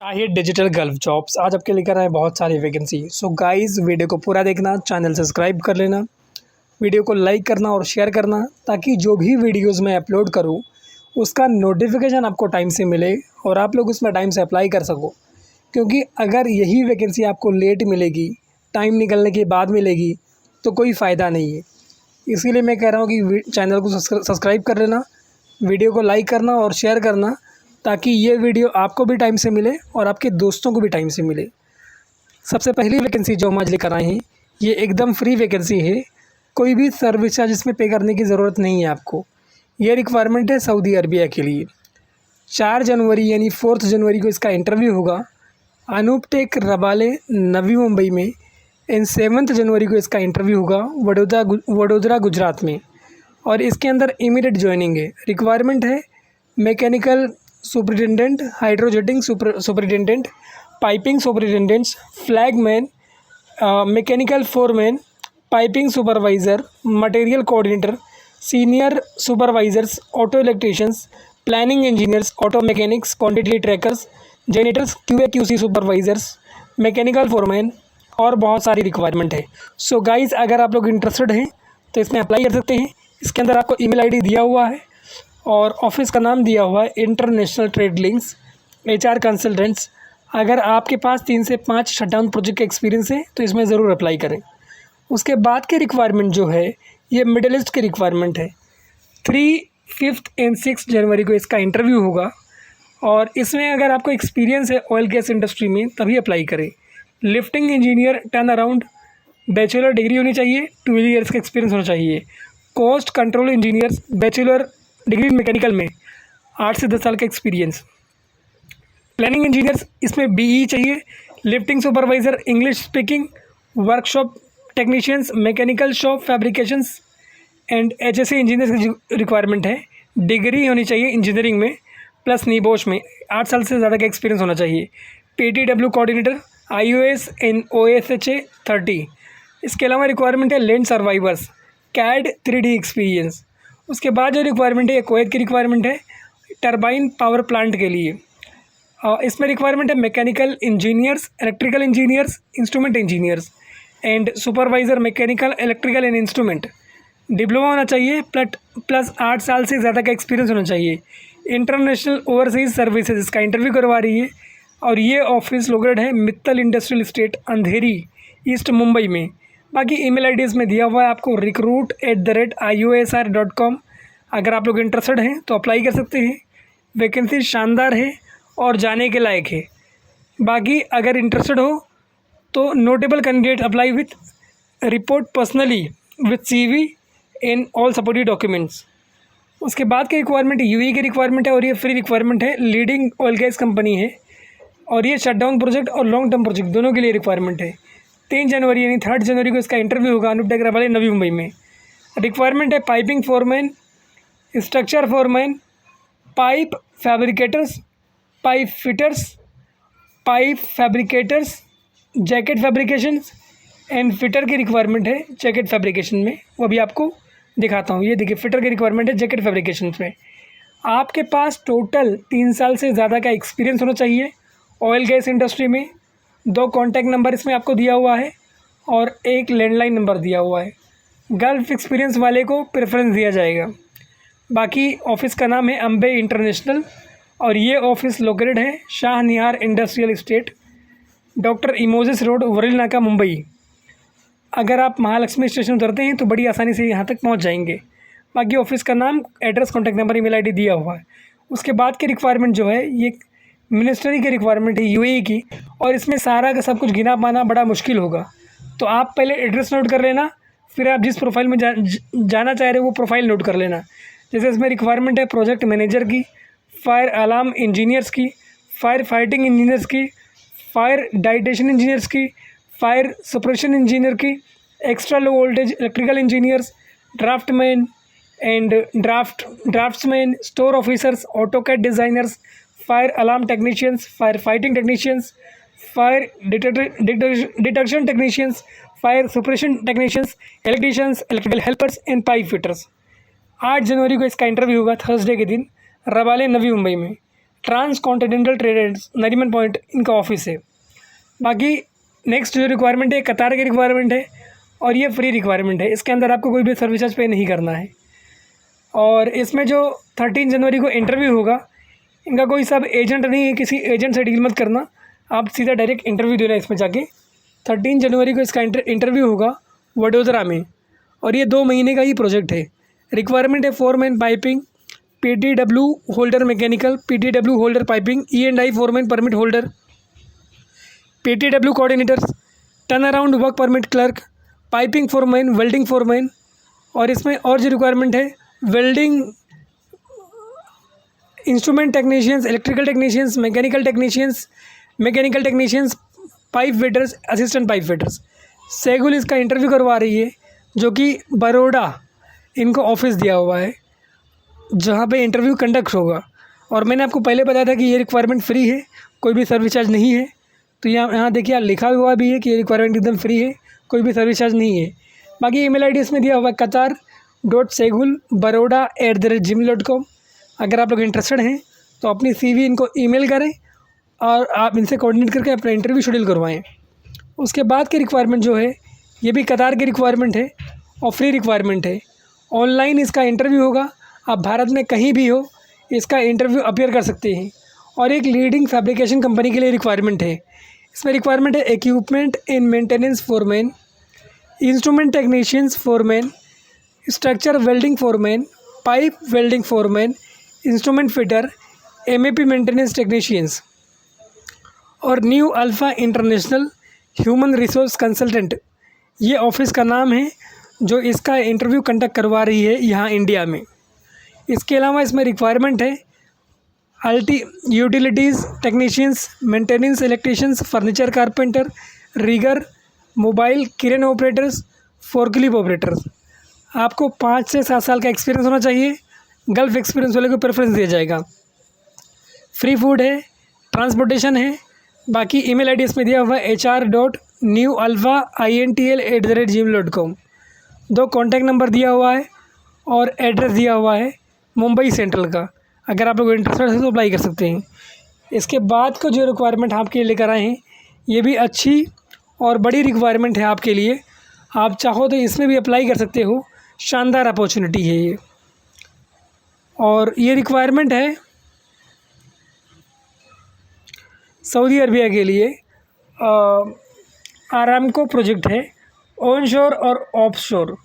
चाहिए digital gulf jobs आज आपके लेकर आए बहुत सारी वैकेंसी। सो गाइस वीडियो को पूरा देखना, चैनल सब्सक्राइब कर लेना, वीडियो को लाइक करना और शेयर करना ताकि जो भी वीडियोस मैं अपलोड करूं उसका नोटिफिकेशन आपको टाइम से मिले और आप लोग उसमें टाइम से अप्लाई कर सको। क्योंकि अगर यही वैकेंसी आपको लेट मिलेगी, टाइम निकलने के बाद मिलेगी तो कोई फ़ायदा नहीं है। इसीलिए मैं कह रहा हूँ कि चैनल को सब्सक्राइब कर लेना, वीडियो को लाइक करना और शेयर करना ताकि ये वीडियो आपको भी टाइम से मिले और आपके दोस्तों को भी टाइम से मिले। सबसे पहली वैकेंसी जो हम आज लेकर आए हैं ये एकदम फ्री वैकेंसी है, कोई भी सर्विस चार्ज इसमें पे करने की ज़रूरत नहीं है आपको। ये रिक्वायरमेंट है सऊदी अरबिया के लिए। 4 जनवरी यानी 4 जनवरी को इसका इंटरव्यू होगा अनूप टेक रबाले नवी मुंबई में। एंड 7 जनवरी को इसका इंटरव्यू होगा वडोदरा गुजरात में। और इसके अंदर इमीडिएट ज्वाइनिंग है। रिक्वायरमेंट है mechanical superintendent, hydrojetting superintendent, piping superintendents, flagman, mechanical foreman, piping supervisor, material coordinator, senior supervisors, auto electricians, planning engineers, auto mechanics, quantity trackers, janitors, QA QC supervisors, mechanical foreman और बहुत सारी requirement है। So guys अगर आप लोग interested हैं तो इसमें अप्लाई कर सकते हैं। इसके अंदर आपको ईमेल आईडी दिया हुआ है और ऑफिस का नाम दिया हुआ है international trade links HR consultants. अगर आपके पास 3 से 5 शटडाउन प्रोजेक्ट का एक्सपीरियंस है तो इसमें ज़रूर अप्लाई करें। उसके बाद के रिक्वायरमेंट जो है ये मिडिल ईस्ट की रिक्वायरमेंट है। 3, 5 एंड 6 जनवरी को इसका इंटरव्यू होगा और इसमें अगर आपको एक्सपीरियंस है ऑयल गैस इंडस्ट्री में तभी अप्लाई करें। Lifting engineer turn around, bachelor degree होनी चाहिए, 12 ईयर्स का एक्सपीरियंस होना चाहिए। Cost control engineers, bachelor degree mechanical में 8 से 10 साल का एक्सपीरियंस। प्लानिंग इंजीनियर्स इसमें BE चाहिए। Lifting supervisor English speaking, workshop technicians, mechanical shop fabrications and HSC engineers की रिक्वायरमेंट है। डिग्री होनी चाहिए इंजीनियरिंग में प्लस नीबोश में 8 साल से ज़्यादा का एक्सपीरियंस होना चाहिए। PTW coordinator, IOS and OSHA 30। इसके अलावा रिक्वायरमेंट है land survivors, CAD 3D experience. उसके बाद जो रिक्वायरमेंट है ये कुवैत की रिक्वायरमेंट है टरबाइन पावर प्लांट के लिए। इसमें रिक्वायरमेंट है mechanical engineers, electrical engineers, instrument engineers and supervisor mechanical, electrical and instrument. Diploma होना चाहिए प्लस 8 साल से ज़्यादा का एक्सपीरियंस होना चाहिए। इंटरनेशनल ओवरसीज सर्विसेज इसका इंटरव्यू करवा रही है और ये ऑफिस लोकेटेड है मित्तल इंडस्ट्रियल इस्टेट, अंधेरी ईस्ट मुंबई में। बाकी ईमेल आईडी में दिया हुआ है आपको recruit@iosr.com। अगर आप लोग इंटरेस्टेड हैं तो अप्लाई कर सकते हैं। वैकेंसी शानदार है और जाने के लायक है। बाकी अगर इंटरेस्टेड हो तो notable candidate apply with report personally with CV in all supportive documents. उसके बाद की रिक्वायरमेंट UAE की रिक्वायरमेंट है और ये फ्री रिक्वायरमेंट है। लीडिंग ऑयल गैस कंपनी है और ये शटडाउन प्रोजेक्ट और लॉन्ग टर्म प्रोजेक्ट दोनों के लिए रिक्वायरमेंट है। 3 जनवरी यानी 3 जनवरी को इसका इंटरव्यू होगा अनूप टेक रबाले नवी मुंबई में। रिक्वायरमेंट है piping foreman, structure foreman, pipe fabricators, pipe fitters, pipe fabricators, jacket fabrications and fitter की रिक्वायरमेंट है जैकेट फैब्रिकेशन में। वो अभी आपको दिखाता हूँ। ये देखिए फिटर की रिक्वायरमेंट है जैकेट फैब्रिकेशन में। आपके पास टोटल 3 साल से ज़्यादा का एक्सपीरियंस होना चाहिए ऑयल गैस इंडस्ट्री में। 2 कॉन्टैक्ट नंबर इसमें आपको दिया हुआ है और 1 लैंडलाइन नंबर दिया हुआ है। गल्फ एक्सपीरियंस वाले को प्रेफरेंस दिया जाएगा। बाकी ऑफिस का नाम है अम्बे इंटरनेशनल और ये ऑफिस लोकेटेड है Shah Nihar industrial estate, doctor इमोजिस रोड, वरील नाका, मुंबई। अगर आप महालक्ष्मी स्टेशन उतरते हैं तो बड़ी आसानी से यहाँ तक पहुँच जाएंगे। बाकी ऑफिस का नाम, address, contact number, email ID दिया हुआ है। उसके बाद की रिक्वायरमेंट जो है ये मिनिस्ट्री की रिक्वायरमेंट है UAE की और इसमें सारा का सब कुछ गिना पाना बड़ा मुश्किल होगा। तो आप पहले एड्रेस नोट कर लेना, फिर आप जिस प्रोफाइल में जाना चाह रहे हो वो प्रोफाइल नोट कर लेना। जैसे इसमें रिक्वायरमेंट है प्रोजेक्ट मैनेजर की, फायर अलार्म इंजीनियर्स की, फायर फाइटिंग इंजीनियर्स की, फायर डाइटेशन इंजीनियर्स की, फायर सप्रेशन इंजीनियर की, extra low voltage electrical engineers, draftman and draftsman, store officers, AutoCAD designers, fire alarm technicians, fire fighting technicians, fire detection technicians, fire suppression technicians, electricians, electrical helpers and pipe fitters. 8 जनवरी को इसका interview होगा Thursday के दिन रबाले नवी मुंबई में। Trans continental traders Nariman point इनका office है। बाकी नेक्स्ट जो रिक्वायरमेंट है कतार की रिक्वायरमेंट है और ये फ्री रिक्वायरमेंट है। इसके अंदर आपको कोई भी सर्विस चार्ज पे नहीं करना है। और इसमें जो 13 जनवरी को इंटरव्यू होगा, इनका कोई सब एजेंट नहीं है, किसी एजेंट से डील मत करना, आप सीधा डायरेक्ट इंटरव्यू देना इसमें जाके। 13 जनवरी को इसका इंटरव्यू होगा वडोदरा में और ये 2 महीने का ही प्रोजेक्ट है। रिक्वायरमेंट है foreman piping, PTW holder mechanical, PTW holder piping, E&I foreman permit holder, PTW coordinator, turn around work permit clerk, piping foreman, welding foreman. और इसमें और जो रिक्वायरमेंट है welding instrument technicians, electrical technicians, mechanical technicians, pipe वेटर्स, assistant pipe वेटर्स। सेगुल इसका interview करवा रही है, जो कि बड़ौदा इनको ऑफिस दिया हुआ है जहाँ पे इंटरव्यू कंडक्ट होगा। और मैंने आपको पहले बताया था कि ये रिक्वायरमेंट फ्री है, कोई भी सर्विस चार्ज नहीं है। तो यहाँ देखिए लिखा हुआ भी है कि ये रिक्वायरमेंट एकदम फ्री है, कोई भी सर्विस चार्ज नहीं है। बाकी ईमेल आईडी इसमें दिया हुआ है qatar.segul.baroda@gmail.com। अगर आप लोग इंटरेस्टेड हैं तो अपनी CV इनको ईमेल करें और आप इनसे कोऑर्डिनेट करके अपना इंटरव्यू शेड्यूल करवाएं। उसके बाद की रिक्वायरमेंट जो है ये भी कतार की रिक्वायरमेंट है और फ्री रिक्वायरमेंट है। ऑनलाइन इसका इंटरव्यू होगा, आप भारत में कहीं भी हो इसका इंटरव्यू अपीयर कर सकते हैं। और एक लीडिंग फैब्रिकेशन कंपनी के लिए रिक्वायरमेंट है। इसमें रिक्वायरमेंट है equipment in maintenance foreman, instrument technicians foreman, structure welding foreman, pipe welding foreman, instrument fitter, MAP maintenance technicians. और new alpha international human resource consultant ये ऑफिस का नाम है जो इसका इंटरव्यू कंडक्ट करवा रही है यहाँ इंडिया में। इसके अलावा इसमें रिक्वायरमेंट है utilities technicians, maintenance electricians, furniture carpenter, rigger, mobile crane operators, forklift operators. आपको 5 से 7 साल का एक्सपीरियंस होना चाहिए। गल्फ एक्सपीरियंस वाले को प्रेफरेंस दिया जाएगा। फ्री फूड है, ट्रांसपोर्टेशन है। बाकी ईमेल आईडी इसमें दिया हुआ है hr.newalpha@gmail.com। 2 कॉन्टैक्ट नंबर दिया हुआ है और एड्रेस दिया हुआ है मुंबई सेंट्रल का। अगर आप लोग इंटरेस्टेड हैं तो अप्लाई कर सकते हैं। इसके बाद को जो रिक्वायरमेंट आपके लिए लेकर आए हैं ये भी अच्छी और बड़ी रिक्वायरमेंट है आपके लिए। आप चाहो तो इसमें भी अप्लाई कर सकते हो, शानदार अपॉर्चुनिटी है ये। और ये रिक्वायरमेंट है सऊदी अरबिया के लिए। आरामको प्रोजेक्ट है, ऑन शोर और ऑफ शोर।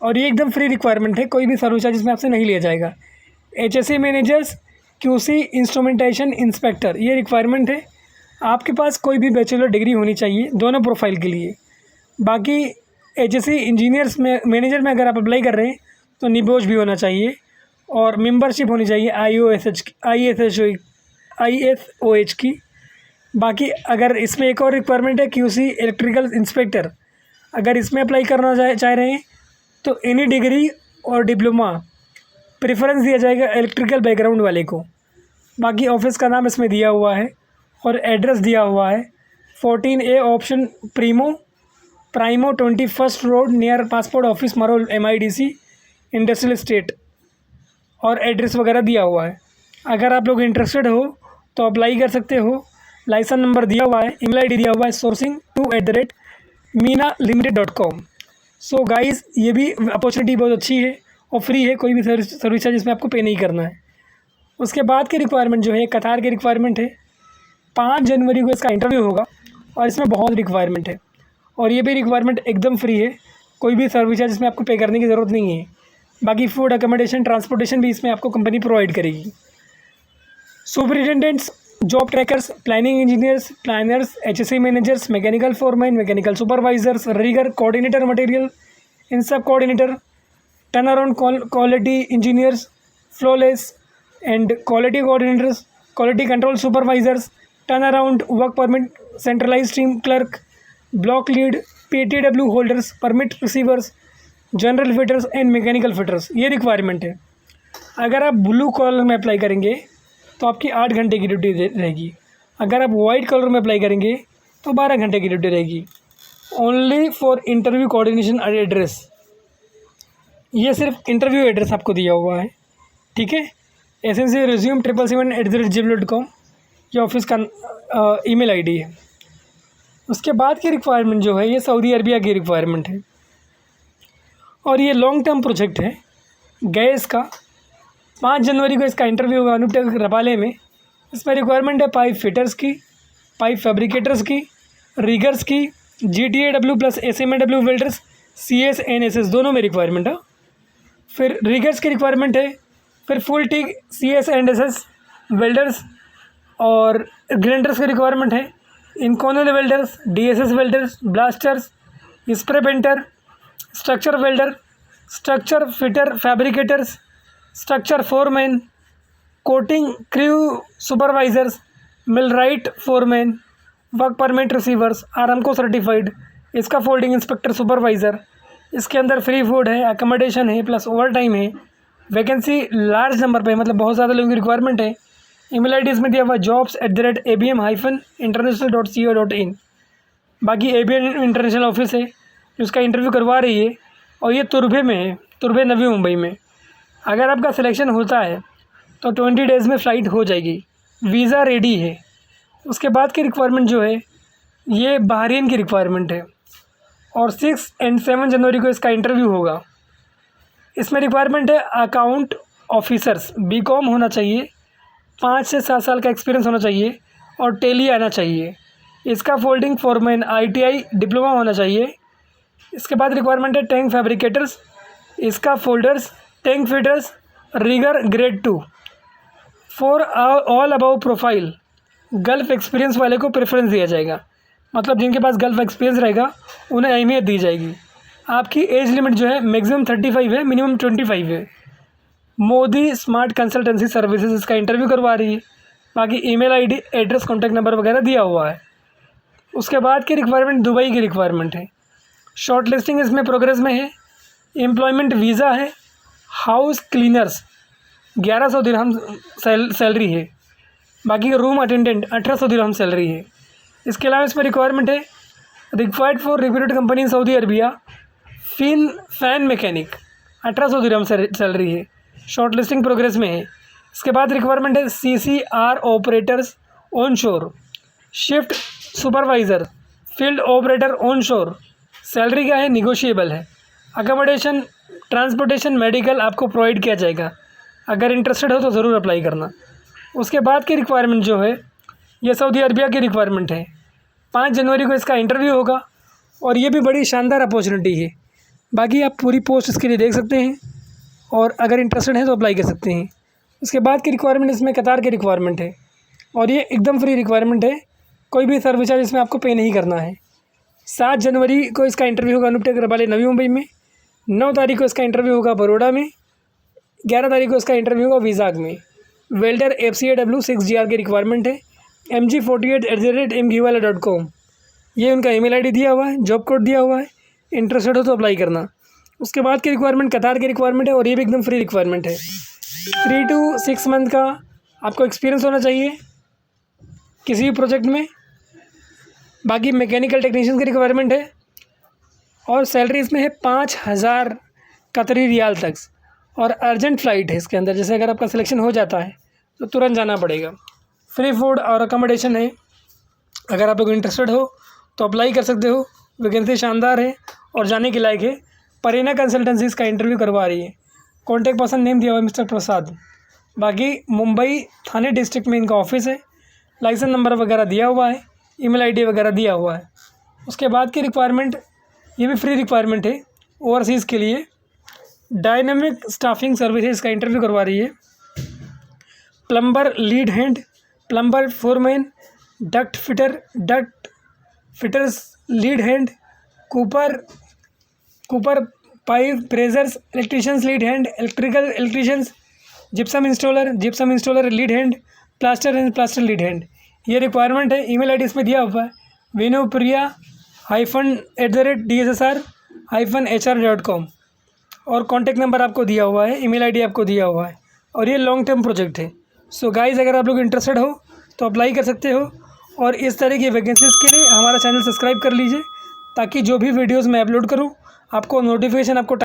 और ये एकदम फ्री रिक्वायरमेंट है, कोई भी सर्विस चार्ज इसमें आपसे नहीं लिया जाएगा। HSE managers, QC instrumentation inspector ये रिक्वायरमेंट है। आपके पास कोई भी बैचलर डिग्री होनी चाहिए दोनों प्रोफाइल के लिए। बाकी HSE इंजीनियर्स में मैनेजर में अगर आप अप्लाई कर रहे हैं तो निबोज भी होना चाहिए और मेंबरशिप होनी चाहिए ISOH की। बाकी अगर इसमें एक और रिक्वायरमेंट है QC इलेक्ट्रिकल इंस्पेक्टर, अगर इसमें अप्लाई करना चाह रहे हैं तो एनी डिग्री और डिप्लोमा प्रेफरेंस दिया जाएगा इलेक्ट्रिकल बैकग्राउंड वाले को। बाकी ऑफिस का नाम इसमें दिया हुआ है और एड्रेस दिया हुआ है 14A option primo 21st road near passport office Marol MIDC industrial estate. और एड्रेस वगैरह दिया हुआ है। अगर आप लोग इंटरेस्टेड हो तो अप्लाई कर सकते हो। लाइसेंस नंबर दिया हुआ है, ईमेल आईडी दिया हुआ है sourcing2@minalimited.com। सो गाइस ये भी अपॉर्चुनिटी बहुत अच्छी है और फ्री है, कोई भी सर्विस चार्ज इसमें आपको पे नहीं करना है। उसके बाद की रिक्वायरमेंट जो है कतार की रिक्वायरमेंट है। 5 जनवरी को इसका इंटरव्यू होगा और इसमें बहुत रिक्वायरमेंट है और ये भी रिक्वायरमेंट एकदम फ्री है, कोई भी सर्विस चार्ज इसमें आपको पे करने की ज़रूरत नहीं है। बाकी फूड, अकोमोडेशन, ट्रांसपोर्टेशन भी इसमें आपको कंपनी प्रोवाइड करेगी। Superintendents, job trackers, planning engineers, planners, HSE managers, mechanical foreman, mechanical supervisors, rigger, coordinator material, इन सब coordinator, turn around quality engineers, flawless and quality coordinators, quality control supervisors, turn around work permit centralize team clerk, block lead, PTW holders, permit receivers, general fitters and mechanical fitters ये requirement है। अगर आप blue colour में apply करेंगे तो आपकी 8 घंटे की ड्यूटी रहेगी। अगर आप वाइट कलर में अप्लाई करेंगे तो 12 घंटे की ड्यूटी रहेगी। Only for interview coordination address, ये सिर्फ इंटरव्यू एड्रेस आपको दिया हुआ है, ठीक है। एसेंसी रिज्यूम 777@gmail.com ये ऑफिस का ईमेल आईडी है। उसके बाद की रिक्वायरमेंट जो है ये सऊदी अरबिया की रिक्वायरमेंट है और ये लॉन्ग टर्म प्रोजेक्ट है। गैस का 5 जनवरी को इसका इंटरव्यू होगा अनूपटेक रबाले में। इसमें रिक्वायरमेंट है पाइप फिटर्स की, पाइप फैब्रिकेटर्स की, रिगर्स की, GTAW plus SMAW welders, CS NSS दोनों में रिक्वायरमेंट है। फिर रिगर्स की रिक्वायरमेंट है, फिर full TIG CS NSS welders और ग्राइंडर्स की रिक्वायरमेंट है। Inconel welders, DSS welders, blasters, spray painter, structure welder, structure fitter fabricators, structure foreman, coating crew supervisors, millwright foreman, work permit receivers, Aramco certified, scaffolding inspector supervisor. इसके अंदर free food है, accommodation है, plus overtime है। Vacancy large number पे मतलब बहुत ज़्यादा लोगों की रिक्वायरमेंट है। ईमेल आईडी इसमें दिया हुआ jobs@abm-international.co.in। बाकी ABM इंटरनेशनल ऑफिस है जिसका इंटरव्यू करवा रही है और ये तुर्भे में है, तुर्भे नवी मुंबई में। अगर आपका सिलेक्शन होता है तो 20 डेज़ में फ़्लाइट हो जाएगी, वीज़ा रेडी है। उसके बाद की रिक्वायरमेंट जो है ये बहरीन की रिक्वायरमेंट है और 6 और 7 जनवरी को इसका इंटरव्यू होगा। इसमें रिक्वायरमेंट है अकाउंट ऑफिसर्स, BCom होना चाहिए, 5 से 7 साल का एक्सपीरियंस होना चाहिए और टेली आना चाहिए। इसका फोल्डिंग फोरमैन ITI डिप्लोमा होना चाहिए। इसके बाद रिक्वायरमेंट है tank fabricators, scaffolders, tank fitters, rigger grade 2 for all above profile. Gulf experience वाले को प्रेफरेंस दिया जाएगा, मतलब जिनके पास गल्फ़ एक्सपीरियंस रहेगा उन्हें अहमियत दी जाएगी। आपकी एज लिमिट जो है मैक्सिमम 35 है, मिनिमम 25 है। मोदी स्मार्ट कंसल्टेंसी सर्विसेज इसका इंटरव्यू करवा रही है। बाकी email ID, address, contact number वगैरह दिया हुआ है। उसके बाद की रिक्वायरमेंट दुबई की रिक्वायरमेंट है। शॉर्ट लिस्टिंग इसमें प्रोग्रेस में है। एम्प्लॉयमेंट वीज़ा है। हाउस क्लीनर्स 1100 दिरहम सैलरी है। बाकी रूम अटेंडेंट 1800 दिरहम सैलरी है। इसके अलावा इसमें रिक्वायरमेंट है required for reputed company in Saudi Arabia fan mechanic 1800 dirham salary है। शॉर्ट लिस्टिंग प्रोग्रेस में है। इसके बाद रिक्वायरमेंट है CCR ऑपरेटर्स ऑन शोर, shift supervisor, field operator on शोर। सैलरी क्या है, निगोशिएबल है। अकोमोडेशन, ट्रांसपोर्टेशन, मेडिकल आपको प्रोवाइड किया जाएगा। अगर इंटरेस्टेड हो तो ज़रूर अप्लाई करना। उसके बाद की रिक्वायरमेंट जो है ये सऊदी अरबिया की रिक्वायरमेंट है। 5 जनवरी को इसका इंटरव्यू होगा और ये भी बड़ी शानदार अपॉर्चुनिटी है। बाकी आप पूरी पोस्ट इसके लिए देख सकते हैं और अगर इंटरेस्टेड हैं तो अप्लाई कर सकते हैं। उसके बाद की रिक्वायरमेंट इसमें कतार की रिक्वायरमेंट है और ये एकदम फ्री रिक्वायरमेंट है, कोई भी सर्विस चार्ज इसमें आपको पे नहीं करना है। 7 जनवरी को इसका इंटरव्यू होगा अनूपटेक रबाले नवी मुंबई में। 9 तारीख को इसका इंटरव्यू होगा बड़ौदा में। 11 तारीख को इसका इंटरव्यू होगा विजाग में। वेल्डर FCAW 6GR की रिक्वायरमेंट है। mg48@mgwala.com ये उनका ईमेल आईडी दिया हुआ है, जॉब कोड दिया हुआ है। इंटरेस्टेड हो तो अप्लाई करना। उसके बाद की रिक्वायरमेंट कतार की रिक्वायरमेंट है और ये भी एकदम फ्री रिक्वायरमेंट है। 3 to 6 मंथ का आपको एक्सपीरियंस होना चाहिए किसी भी प्रोजेक्ट में। बाकी मैकेनिकल टेक्नीशियन की रिक्वायरमेंट है और सैलरी इसमें है 5000 कतरी रियाल तक और अर्जेंट फ़्लाइट है इसके अंदर। जैसे अगर आपका सिलेक्शन हो जाता है तो तुरंत जाना पड़ेगा। फ्री फूड और अकोमोडेशन है। अगर आप लोग इंटरेस्टेड हो तो अप्लाई कर सकते हो। वैकेंसी शानदार है और जाने के लायक है। परीना कंसल्टेंसी इसका इंटरव्यू करवा रही है। कॉन्टैक्ट पर्सन नेम दिया हुआ है मिस्टर प्रसाद। बाकी मुंबई थाने डिस्ट्रिक्ट में इनका ऑफिस है। लाइसेंस नंबर वगैरह दिया हुआ है, ईमेल आईडी वगैरह दिया हुआ है। उसके बाद की रिक्वायरमेंट ये भी फ्री रिक्वायरमेंट है ओवरसीज़ के लिए। डायनामिक स्टाफिंग सर्विसेज का इंटरव्यू करवा रही है। Plumber lead hand, plumber foreman, duct fitters lead hand, Cooper pipe pleasures, electricians lead hand, electricians, gypsum installer lead hand, plaster lead hand. ये रिक्वायरमेंट है। Email ID इसमें दिया हुआ है vinupriya-dssr-hr.com और कॉन्टैक्ट नंबर आपको दिया हुआ है, ईमेल आईडी आपको दिया हुआ है और ये लॉन्ग टर्म प्रोजेक्ट है। सो गाइज़ अगर आप लोग इंटरेस्टेड हो तो अप्लाई कर सकते हो और इस तरह की वैकेंसीज़ के लिए हमारा चैनल सब्सक्राइब कर लीजिए ताकि जो भी वीडियोज़ मैं अपलोड करूँ आपको नोटिफिकेशन आपको